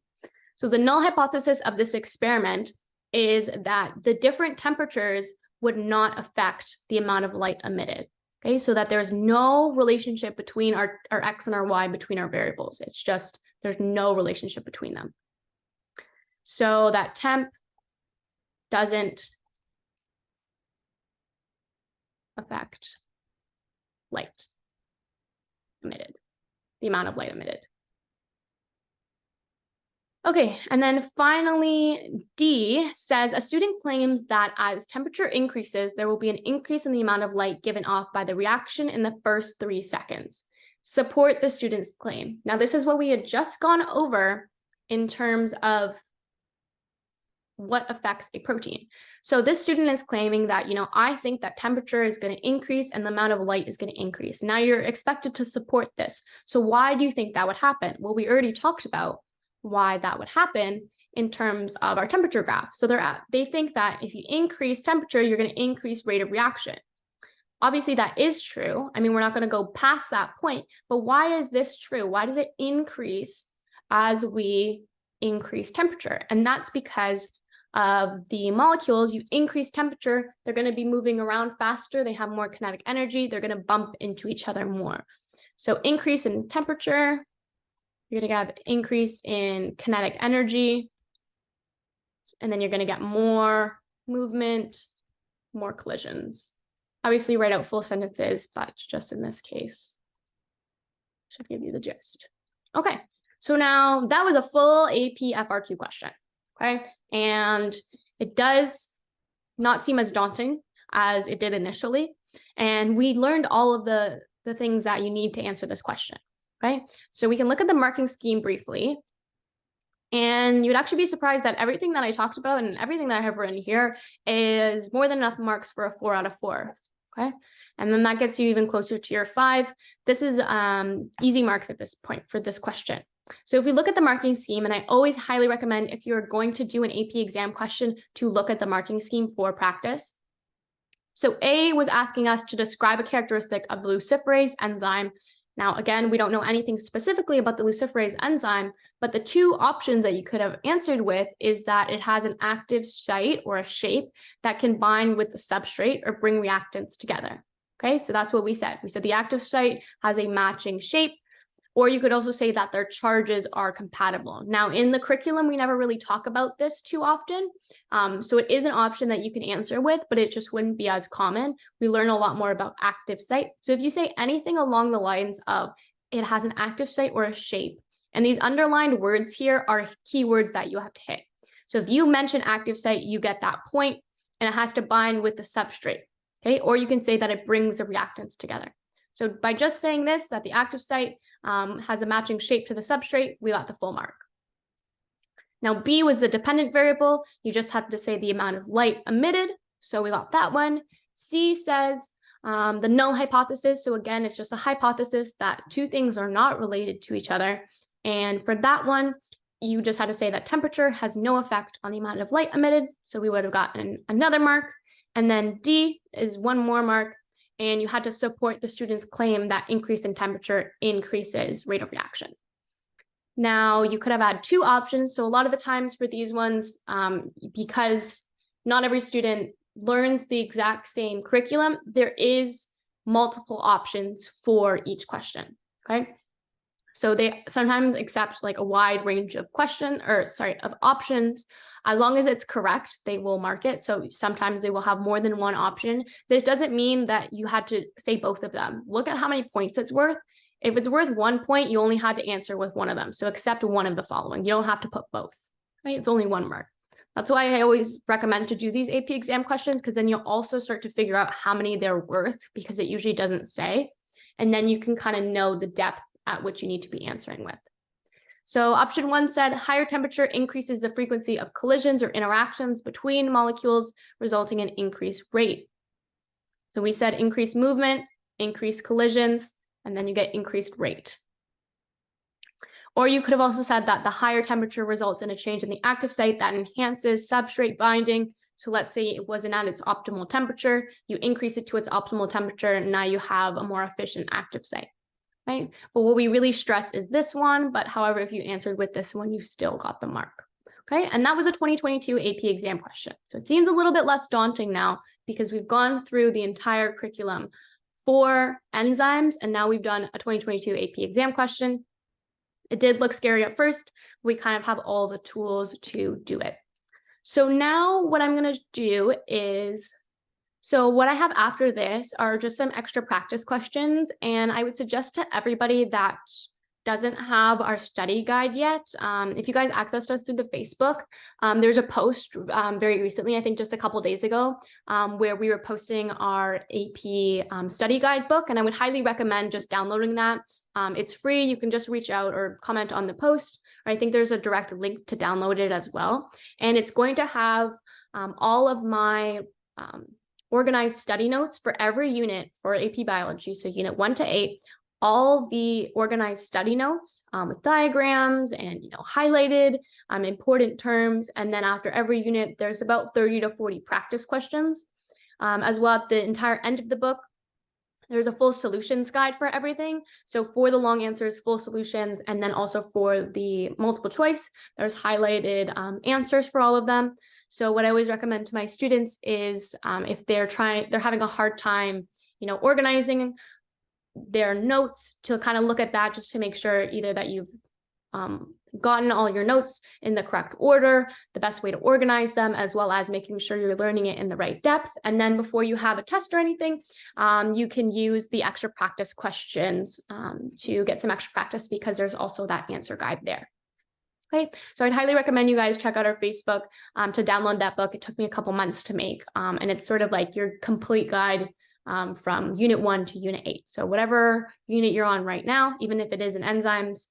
So the null hypothesis of this experiment is that the different temperatures would not affect the amount of light emitted. Okay, so that there's no relationship between our X and our Y, between our variables. It's just, there's no relationship between them. So that temp doesn't affect light emitted, the amount of light emitted. Okay, and then finally, D says, a student claims that as temperature increases, there will be an increase in the amount of light given off by the reaction in the first 3 seconds. Support the student's claim. Now, this is what we had just gone over in terms of what affects a protein. So this student is claiming that, I think that temperature is going to increase and the amount of light is going to increase. Now you're expected to support this. So why do you think that would happen? Well, we already talked about why that would happen in terms of our temperature graph. So they think that if you increase temperature, you're going to increase rate of reaction. Obviously, that is true. I mean, we're not going to go past that point, but why is this true? Why does it increase as we increase temperature? And that's because of the molecules. You increase temperature, they're going to be moving around faster. They have more kinetic energy. They're going to bump into each other more. So increase in temperature, you're going to have increase in kinetic energy. And then you're going to get more movement, more collisions. Obviously, write out full sentences, but just in this case, should give you the gist. Okay, so now that was a full AP FRQ question, okay? And it does not seem as daunting as it did initially. And we learned all of the things that you need to answer this question, okay? So we can look at the marking scheme briefly. And you'd actually be surprised that everything that I talked about and everything that I have written here is more than enough marks for a 4 out of 4, okay? And then that gets you even closer to your 5. This is easy marks at this point for this question. So if we look at the marking scheme, and I always highly recommend if you're going to do an AP exam question to look at the marking scheme for practice. So A was asking us to describe a characteristic of the luciferase enzyme. Now, again, we don't know anything specifically about the luciferase enzyme, but the 2 options that you could have answered with is that it has an active site or a shape that can bind with the substrate or bring reactants together. Okay, so that's what we said. We said the active site has a matching shape, or you could also say that their charges are compatible. Now, in the curriculum, we never really talk about this too often. So it is an option that you can answer with, but it just wouldn't be as common. We learn a lot more about active site. So if you say anything along the lines of it has an active site or a shape, and these underlined words here are keywords that you have to hit. So if you mention active site, you get that point, and it has to bind with the substrate, okay? Or you can say that it brings the reactants together. So by just saying this, that the active site has a matching shape to the substrate, we got the full mark. Now, B was the dependent variable. You just have to say the amount of light emitted. So we got that one. C says the null hypothesis. So again, it's just a hypothesis that 2 things are not related to each other. And for that one, you just had to say that temperature has no effect on the amount of light emitted. So we would have gotten another mark. And then D is 1 more mark. And you had to support the student's claim that increase in temperature increases rate of reaction. Now, you could have had 2 options. So a lot of the times for these ones, because not every student learns the exact same curriculum, there is multiple options for each question, okay? So they sometimes accept like a wide range of of options. As long as it's correct, they will mark it. So sometimes they will have more than 1 option. This doesn't mean that you had to say both of them. Look at how many points it's worth. If it's worth 1 point, you only had to answer with one of them. So accept one of the following. You don't have to put both, right? It's only 1 mark. That's why I always recommend to do these AP exam questions, because then you'll also start to figure out how many they're worth, because it usually doesn't say. And then you can kind of know the depth at which you need to be answering with. So option 1 said higher temperature increases the frequency of collisions or interactions between molecules, resulting in increased rate. So we said increased movement, increased collisions, and then you get increased rate. Or you could have also said that the higher temperature results in a change in the active site that enhances substrate binding. So let's say it wasn't at its optimal temperature, you increase it to its optimal temperature, and now you have a more efficient active site. Right? But what we really stress is this one, but however, if you answered with this one, you still got the mark. Okay, and that was a 2022 AP exam question. So it seems a little bit less daunting now because we've gone through the entire curriculum for enzymes, and now we've done a 2022 AP exam question. It did look scary at first. We kind of have all the tools to do it. So now what I'm going to do is, so what I have after this are just some extra practice questions, and I would suggest to everybody that doesn't have our study guide yet, if you guys accessed us through the Facebook, there's a post very recently, I think just a couple days ago, where we were posting our AP study guide book, and I would highly recommend just downloading that. It's free. You can just reach out or comment on the post, or I think there's a direct link to download it as well. And it's going to have all of my organized study notes for every unit for AP Biology. So unit 1 to 8, all the organized study notes with diagrams and highlighted important terms. And then after every unit, there's about 30 to 40 practice questions. As well, at the entire end of the book, there's a full solutions guide for everything. So for the long answers, full solutions, and then also for the multiple choice, there's highlighted answers for all of them. So what I always recommend to my students is if they're having a hard time, organizing their notes, to kind of look at that just to make sure either that you've gotten all your notes in the correct order, the best way to organize them, as well as making sure you're learning it in the right depth. And then before you have a test or anything, you can use the extra practice questions to get some extra practice, because there's also that answer guide there. Okay, so I'd highly recommend you guys check out our Facebook to download that book. It took me a couple months to make, and it's sort of like your complete guide from Unit 1 to Unit 8. So whatever unit you're on right now, even if it is in enzymes,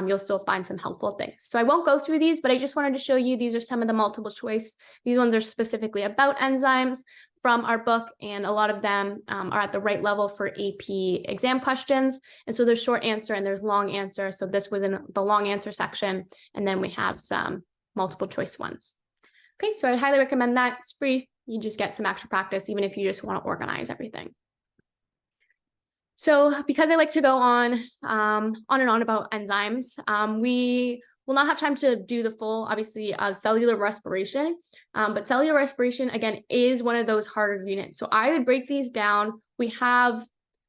you'll still find some helpful things. So I won't go through these, but I just wanted to show you, these are some of the multiple choice. These ones are specifically about enzymes from our book, and a lot of them are at the right level for AP exam questions. And so there's short answer and there's long answer. So this was in the long answer section, and then we have some multiple choice ones. Okay, so I'd highly recommend that. It's free. You just get some extra practice, even if you just want to organize everything. So because I like to go on and on about enzymes, we will not have time to do the full, obviously, cellular respiration, but cellular respiration, again, is one of those harder units. So I would break these down. We have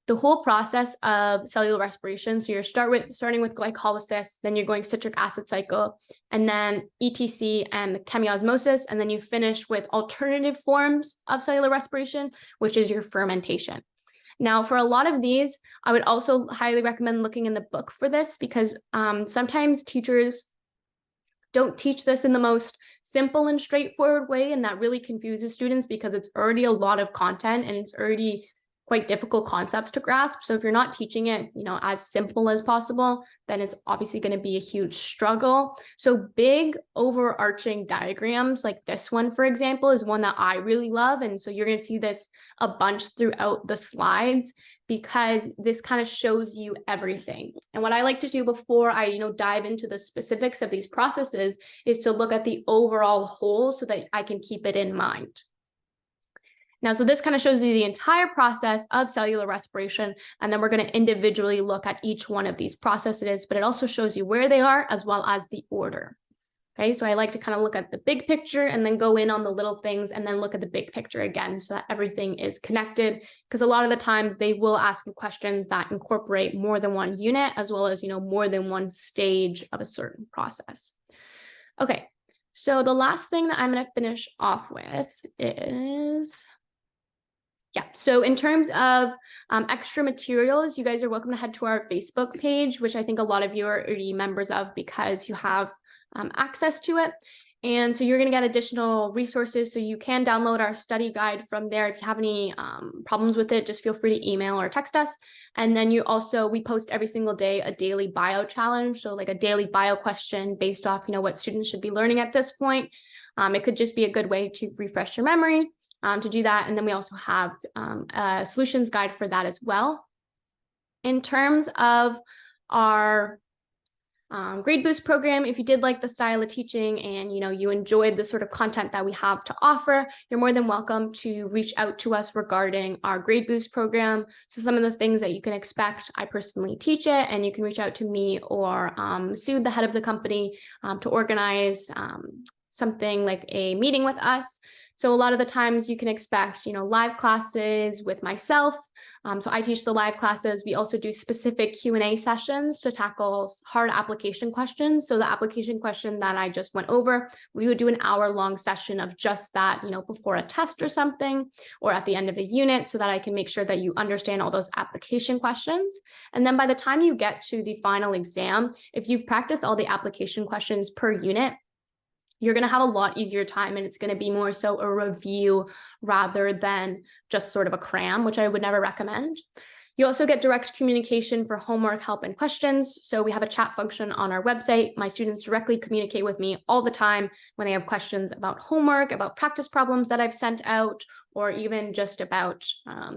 the whole process of cellular respiration. So you're starting with glycolysis, then you're going citric acid cycle, and then ETC and the chemiosmosis, and then you finish with alternative forms of cellular respiration, which is your fermentation. Now, for a lot of these, I would also highly recommend looking in the book for this, because sometimes teachers don't teach this in the most simple and straightforward way, and that really confuses students because it's already a lot of content and it's already quite difficult concepts to grasp. So if you're not teaching it, as simple as possible, then it's obviously going to be a huge struggle. So big overarching diagrams like this one, for example, is one that I really love. And so you're going to see this a bunch throughout the slides, because this kind of shows you everything. And what I like to do before I, dive into the specifics of these processes is to look at the overall whole so that I can keep it in mind. Now, so this kind of shows you the entire process of cellular respiration, and then we're going to individually look at each one of these processes, but it also shows you where they are as well as the order. Okay, so I like to kind of look at the big picture and then go in on the little things and then look at the big picture again so that everything is connected, because a lot of the times they will ask you questions that incorporate more than one unit as well as, more than one stage of a certain process. Okay, so the last thing that I'm going to finish off with is... so in terms of extra materials, you guys are welcome to head to our Facebook page, which I think a lot of you are already members of because you have access to it. And so you're going to get additional resources. So you can download our study guide from there. If you have any problems with it, just feel free to email or text us. And then we post every single day a daily bio challenge. So like a daily bio question based off, what students should be learning at this point. It could just be a good way to refresh your memory. To do that. And then we also have a solutions guide for that as well. In terms of our grade boost program, if you did like the style of teaching and you enjoyed the sort of content that we have to offer, you're more than welcome to reach out to us regarding our grade boost program. So some of the things that you can expect, I personally teach it, and you can reach out to me or Sue, the head of the company, to organize something like a meeting with us. So a lot of the times you can expect, live classes with myself. So I teach the live classes. We also do specific Q&A sessions to tackle hard application questions. So the application question that I just went over, we would do an hour-long session of just that, before a test or something, or at the end of a unit, so that I can make sure that you understand all those application questions. And then by the time you get to the final exam, if you've practiced all the application questions per unit, you're going to have a lot easier time, and it's going to be more so a review rather than just sort of a cram, which I would never recommend. You also get direct communication for homework, help, and questions. So we have a chat function on our website. My students directly communicate with me all the time when they have questions about homework, about practice problems that I've sent out, or even just about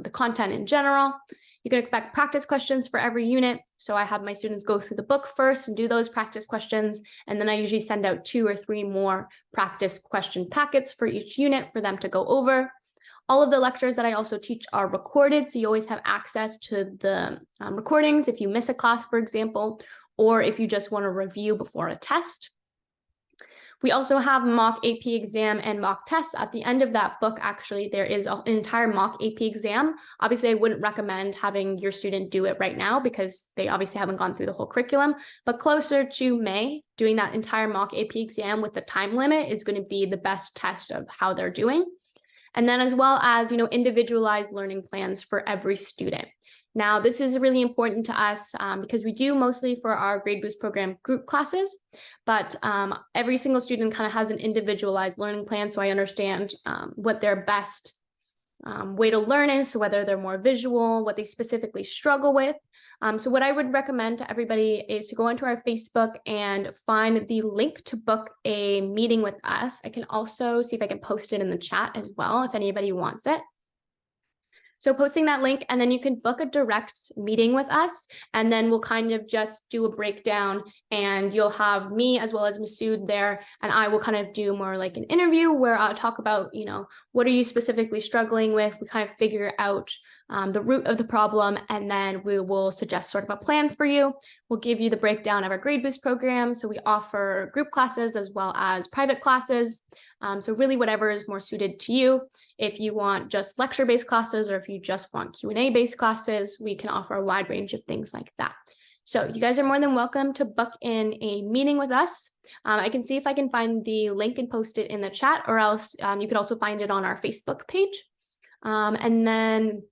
the content in general. You can expect practice questions for every unit. So I have my students go through the book first and do those practice questions. And then I usually send out 2 or 3 more practice question packets for each unit for them to go over. All of the lectures that I also teach are recorded. So you always have access to the recordings if you miss a class, for example, or if you just want to review before a test. We also have mock AP exam and mock tests. At the end of that book, actually, there is an entire mock AP exam. Obviously, I wouldn't recommend having your student do it right now because they obviously haven't gone through the whole curriculum, but closer to May, doing that entire mock AP exam with the time limit is going to be the best test of how they're doing. And then as well as, individualized learning plans for every student. Now, this is really important to us because we do mostly for our Grade Boost program group classes, but every single student kind of has an individualized learning plan. So I understand what their best way to learn is, so whether they're more visual, what they specifically struggle with. So what I would recommend to everybody is to go onto our Facebook and find the link to book a meeting with us. I can also see if I can post it in the chat as well, if anybody wants it. So posting that link, and then you can book a direct meeting with us, and then we'll kind of just do a breakdown, and you'll have me as well as Masood there, and I will kind of do more like an interview where I'll talk about, what are you specifically struggling with? We kind of figure out the root of the problem, and then we will suggest sort of a plan for you. We'll give you the breakdown of our Grade Boost program. So we offer group classes as well as private classes. So really whatever is more suited to you. If you want just lecture-based classes, or if you just want Q&A-based classes, we can offer a wide range of things like that. So you guys are more than welcome to book in a meeting with us. I can see if I can find the link and post it in the chat, or else you could also find it on our Facebook page. And then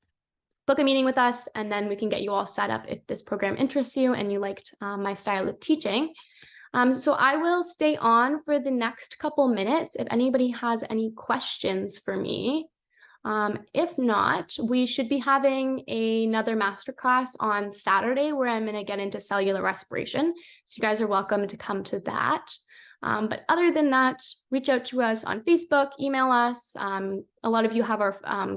book a meeting with us, and then we can get you all set up if this program interests you and you liked my style of teaching. So I will stay on for the next couple minutes if anybody has any questions for me. If not, we should be having another masterclass on Saturday where I'm going to get into cellular respiration. So you guys are welcome to come to that. But other than that, reach out to us on Facebook, email us. A lot of you have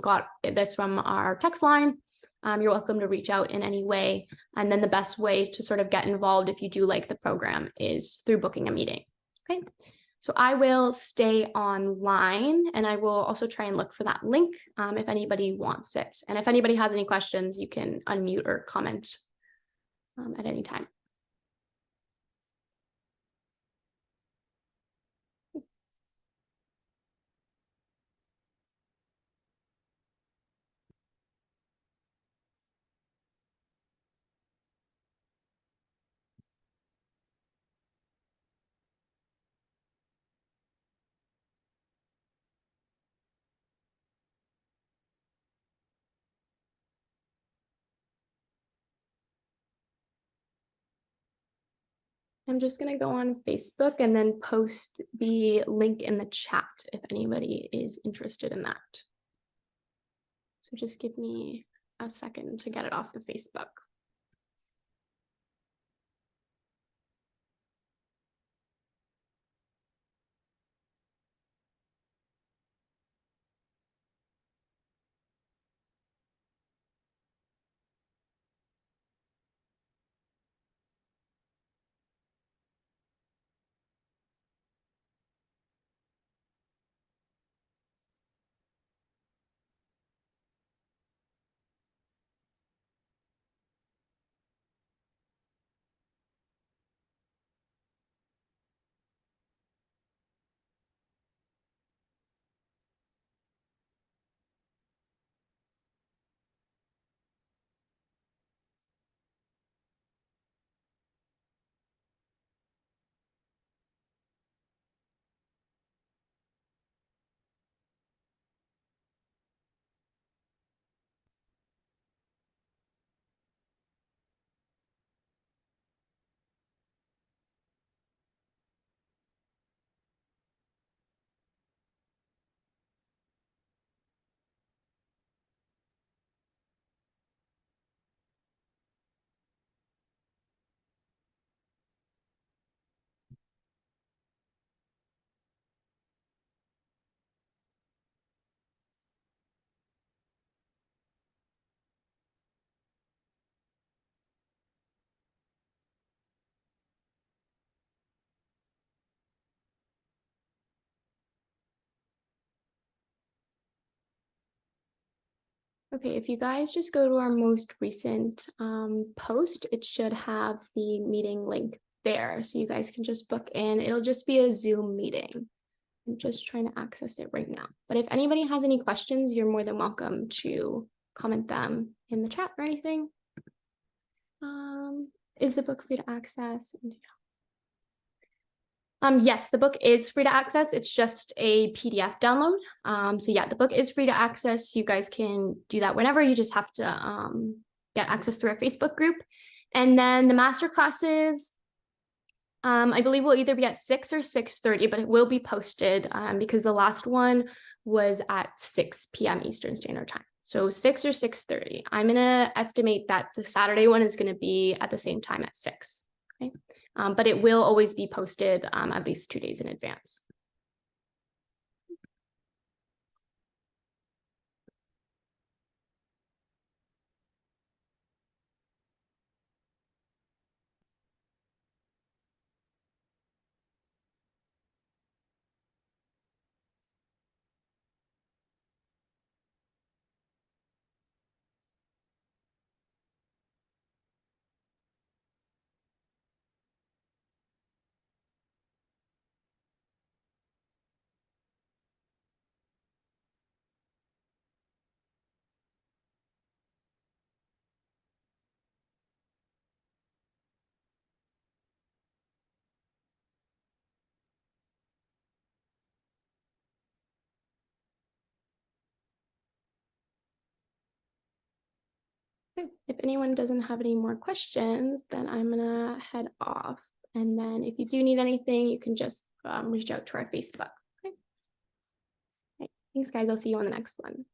got this from our text line. You're welcome to reach out in any way. And then the best way to sort of get involved if you do like the program is through booking a meeting. Okay, so I will stay online, and I will also try and look for that link if anybody wants it. And if anybody has any questions, you can unmute or comment at any time. I'm just going to go on Facebook and then post the link in the chat if anybody is interested in that. So just give me a second to get it off the Facebook. Okay, if you guys just go to our most recent post, it should have the meeting link there. So you guys can just book in. It'll just be a Zoom meeting. I'm just trying to access it right now. But if anybody has any questions, you're more than welcome to comment them in the chat or anything. Is the book free to access? Yes, the book is free to access. It's just a PDF download. So yeah, the book is free to access. You guys can do that whenever. You just have to get access through our Facebook group. And then the master classes, I believe will either be at 6 or 6:30, but it will be posted because the last one was at 6 p.m. Eastern Standard Time. So 6 or 6:30. I'm going to estimate that the Saturday one is going to be at the same time at 6. Okay. But it will always be posted at least 2 days in advance. If anyone doesn't have any more questions, then I'm gonna head off. And then if you do need anything, you can just reach out to our Facebook. Okay. Thanks, guys. I'll see you on the next one.